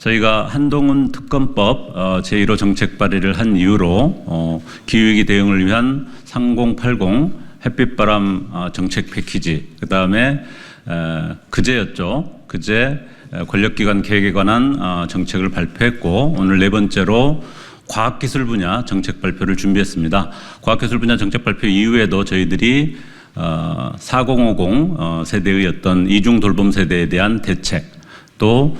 저희가 한동훈 특검법 제1호 정책 발의를 한 이후로 기후위기 대응을 위한 3080 햇빛바람 정책 패키지, 그 다음에 그제였죠. 그제 권력기관 계획에 관한 정책을 발표했고, 오늘 네 번째로 과학기술 분야 정책 발표를 준비했습니다. 과학기술 분야 정책 발표 이후에도 저희들이 4050 세대의 어떤 이중 돌봄 세대에 대한 대책, 또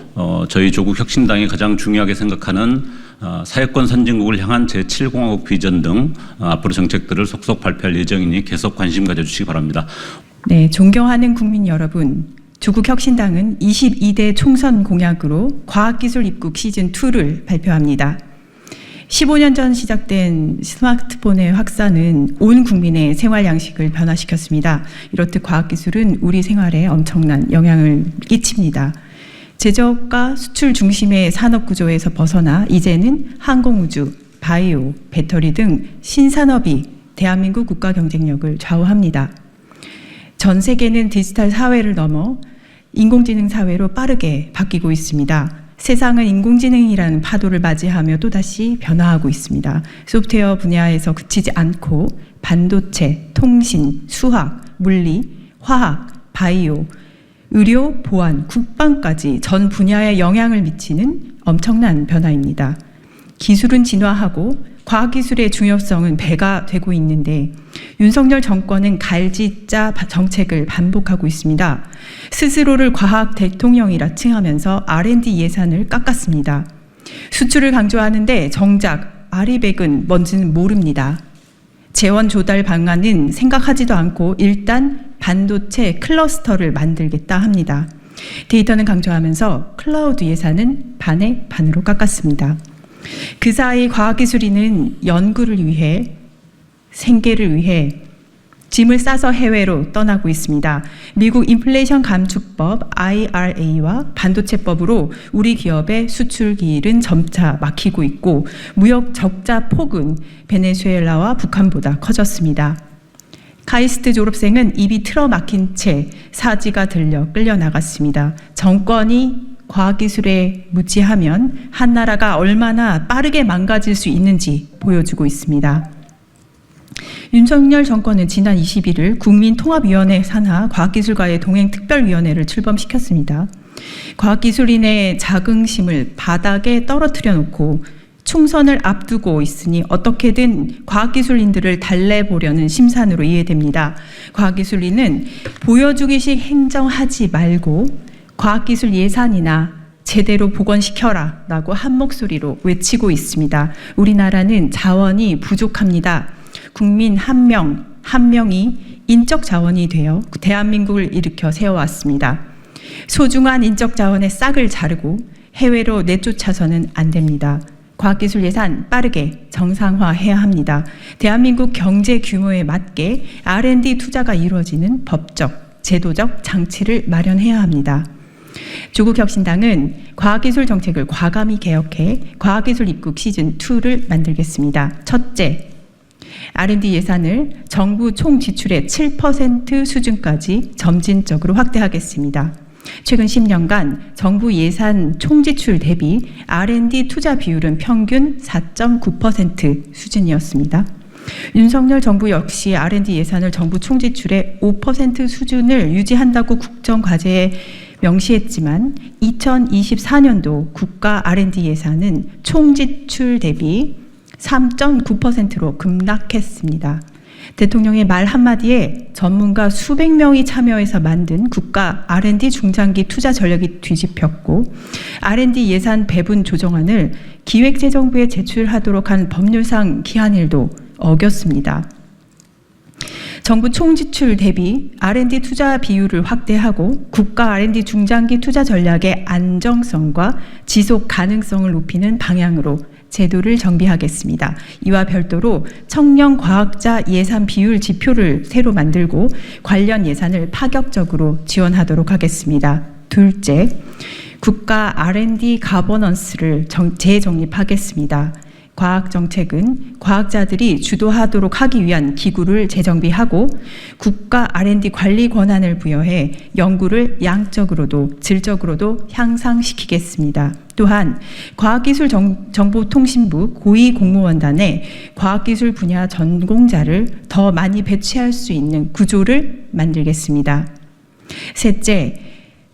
저희 조국 혁신당이 가장 중요하게 생각하는 사회권 선진국을 향한 제7공화국 비전 등 앞으로 정책들을 속속 발표할 예정이니 계속 관심 가져주시기 바랍니다. 네, 존경하는 국민 여러분, 조국 혁신당은 22대 총선 공약으로 과학기술 입국 시즌2를 발표합니다. 15년 전 시작된 스마트폰의 확산은 온 국민의 생활 양식을 변화시켰습니다. 이렇듯 과학기술은 우리 생활에 엄청난 영향을 끼칩니다. 제조업과 수출 중심의 산업 구조에서 벗어나 이제는 항공우주, 바이오, 배터리 등 신산업이 대한민국 국가 경쟁력을 좌우합니다. 전 세계는 디지털 사회를 넘어 인공지능 사회로 빠르게 바뀌고 있습니다. 세상은 인공지능이라는 파도를 맞이하며 또다시 변화하고 있습니다. 소프트웨어 분야에서 그치지 않고 반도체, 통신, 수학, 물리, 화학, 바이오, 의료, 보안, 국방까지 전 분야에 영향을 미치는 엄청난 변화입니다. 기술은 진화하고 과학기술의 중요성은 배가 되고 있는데 윤석열 정권은 갈지자 정책을 반복하고 있습니다. 스스로를 과학 대통령이라 칭하면서 R&D 예산을 깎았습니다. 수출을 강조하는데 정작 아리백은 뭔지는 모릅니다. 재원 조달 방안은 생각하지도 않고 일단 반도체 클러스터를 만들겠다 합니다. 데이터는 강조하면서 클라우드 예산은 반의 반으로 깎았습니다. 그 사이 과학기술인은 연구를 위해, 생계를 위해 짐을 싸서 해외로 떠나고 있습니다. 미국 인플레이션 감축법 IRA와 반도체법으로 우리 기업의 수출 길은 점차 막히고 있고 무역 적자 폭은 베네수엘라와 북한보다 커졌습니다. 카이스트 졸업생은 입이 틀어막힌 채 사지가 들려 끌려나갔습니다. 정권이 과학기술에 무지하면 한 나라가 얼마나 빠르게 망가질 수 있는지 보여주고 있습니다. 윤석열 정권은 지난 21일 국민통합위원회 산하 과학기술과의 동행특별위원회를 출범시켰습니다. 과학기술인의 자긍심을 바닥에 떨어뜨려 놓고 총선을 앞두고 있으니 어떻게든 과학기술인들을 달래보려는 심산으로 이해됩니다. 과학기술인은 보여주기식 행정하지 말고 과학기술 예산이나 제대로 복원시켜라 라고 한 목소리로 외치고 있습니다. 우리나라는 자원이 부족합니다. 국민 한 명, 한 명이 인적 자원이 되어 대한민국을 일으켜 세워왔습니다. 소중한 인적 자원의 싹을 자르고 해외로 내쫓아서는 안 됩니다. 과학기술 예산 빠르게 정상화해야 합니다. 대한민국 경제 규모에 맞게 R&D 투자가 이루어지는 법적, 제도적 장치를 마련해야 합니다. 조국 혁신당은 과학기술 정책을 과감히 개혁해 과학기술 입국 시즌2를 만들겠습니다. 첫째, R&D 예산을 정부 총 지출의 7% 수준까지 점진적으로 확대하겠습니다. 최근 10년간 정부 예산 총지출 대비 R&D 투자 비율은 평균 4.9% 수준이었습니다. 윤석열 정부 역시 R&D 예산을 정부 총지출의 5% 수준을 유지한다고 국정과제에 명시했지만 2024년도 국가 R&D 예산은 총지출 대비 3.9%로 급락했습니다. 대통령의 말 한마디에 전문가 수백 명이 참여해서 만든 국가 R&D 중장기 투자 전략이 뒤집혔고 R&D 예산 배분 조정안을 기획재정부에 제출하도록 한 법률상 기한일도 어겼습니다. 정부 총지출 대비 R&D 투자 비율을 확대하고 국가 R&D 중장기 투자 전략의 안정성과 지속 가능성을 높이는 방향으로 제도를 정비하겠습니다. 이와 별도로 청년 과학자 예산 비율 지표를 새로 만들고 관련 예산을 파격적으로 지원하도록 하겠습니다. 둘째, 국가 R&D 가버넌스를 재정립하겠습니다. 과학 정책은 과학자들이 주도하도록 하기 위한 기구를 재정비하고 국가 R&D 관리 권한을 부여해 연구를 양적으로도 질적으로도 향상시키겠습니다. 또한 과학기술정보통신부 고위공무원단에 과학기술 분야 전공자를 더 많이 배치할 수 있는 구조를 만들겠습니다. 셋째,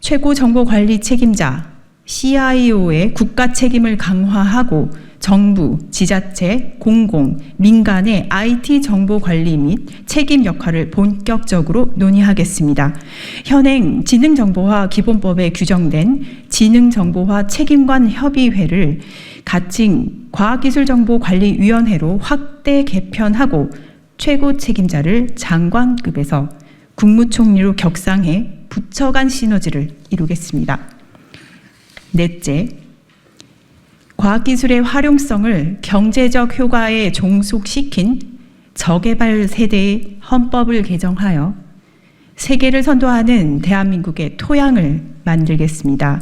최고정보관리 책임자 CIO의 국가 책임을 강화하고 정부, 지자체, 공공, 민간의 IT 정보 관리 및 책임 역할을 본격적으로 논의하겠습니다. 현행 지능정보화 기본법에 규정된 지능정보화 책임관 협의회를 가칭 과학기술정보관리위원회로 확대 개편하고 최고 책임자를 장관급에서 국무총리로 격상해 부처 간 시너지를 이루겠습니다. 넷째, 과학기술의 활용성을 경제적 효과에 종속시킨 저개발 세대의 헌법을 개정하여 세계를 선도하는 대한민국의 토양을 만들겠습니다.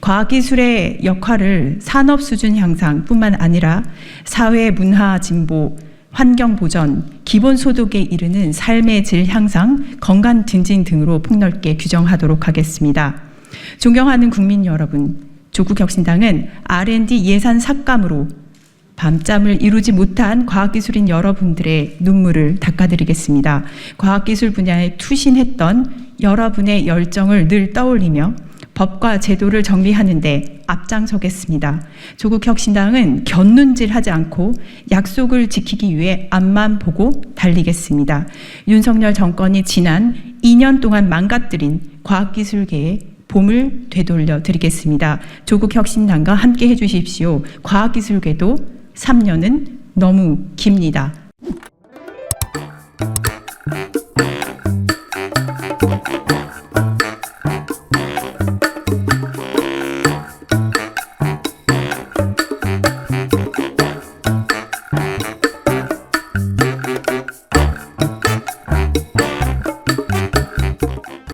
과학기술의 역할을 산업 수준 향상뿐만 아니라 사회 문화 진보, 환경 보전, 기본소득에 이르는 삶의 질 향상, 건강 증진 등으로 폭넓게 규정하도록 하겠습니다. 존경하는 국민 여러분, 조국혁신당은 R&D 예산 삭감으로 밤잠을 이루지 못한 과학기술인 여러분들의 눈물을 닦아드리겠습니다. 과학기술 분야에 투신했던 여러분의 열정을 늘 떠올리며 법과 제도를 정비하는 데 앞장서겠습니다. 조국혁신당은 곁눈질하지 않고 약속을 지키기 위해 앞만 보고 달리겠습니다. 윤석열 정권이 지난 2년 동안 망가뜨린 과학기술계의 봄을 되돌려 드리겠습니다. 조국혁신당과 함께 해주십시오. 과학기술계도 3년은 너무 깁니다.